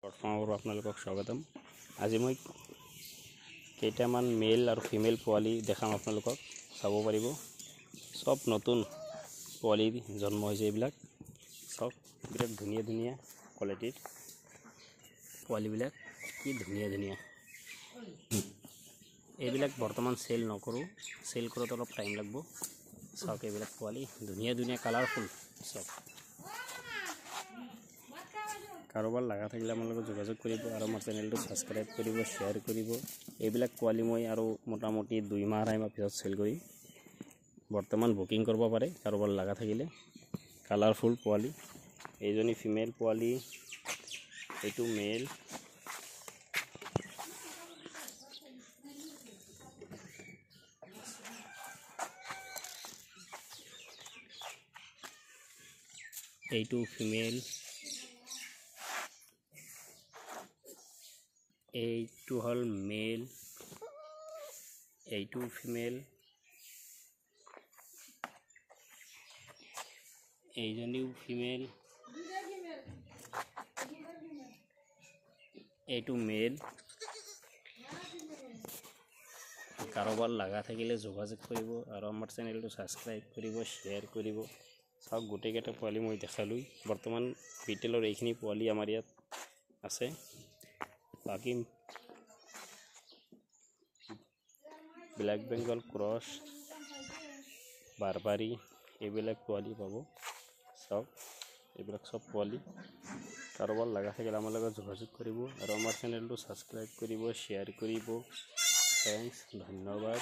প্ৰথমবাৰ আপোনালোকক স্বাগতম। আজি মই কেইটামান মেল আৰু ফিমেল পোৱালি দেখাম আপোনালোকক, চাব পাৰিব। সব নতুন পোৱালি জন্ম হৈছে, এইবিলাক সব বিৰাট ধুনীয়া ধুনীয়া কোৱালিটিৰ পোৱালিবিলাক, কি ধুনীয়া ধুনীয়া। এইবিলাক বৰ্তমান সেল নকৰোঁ, সেল কৰোঁতে অলপ টাইম লাগিব। চাওক এইবিলাক পোৱালি ধুনীয়া ধুনীয়া কালাৰফুল সব। কাৰোবাৰ লগা থাকিলে আমাৰ লগত যোগাযোগ কৰিব আৰু আমাৰ চেনেলটো সাবস্ক্ৰাইব কৰিব, শ্বেয়াৰ কৰিব। এইবিলাক পোৱালি মই আৰু মোটামুটি 2 মাহ 2.5 মাহ পিছত সেল কৰিম। বৰ্তমান বুকিং কৰিব পাৰে কাৰোবাৰ লগা থাকিলে। কালাৰফুল পোৱালি, এইজনী ফিমেল পোৱালি, এইটো মেল। এইটো ফিমেল, এইটো হল মেল, এইটো ফিমেল, এইজনীও ফিমেল, এইটো মেল। কাৰোবাৰ লগা থাকিলে যোগাযোগ কৰিব আৰু আমাৰ চেনেলটো সাবস্ক্ৰাইব কৰিব, শ্বেয়াৰ কৰিব। চাওক গোটেইকেইটা পোৱালি মই দেখালোঁ। বৰ্তমান বিটেলৰ এইখিনি পোৱালি আমাৰ ইয়াত আছে। বাকী ব্লেক বেংগল ক্ৰছ, বাৰবাৰী, এইবিলাক পোৱালি পাব। চাওক এইবিলাক সব পোৱালি। কাৰোবাৰ লগা থাকিলে আমাৰ লগত যোগাযোগ কৰিব আৰু আমাৰ চেনেলটো সাবস্ক্ৰাইব কৰিব, শ্বেয়াৰ কৰিব। থ্যাংকস, ধন্যবাদ।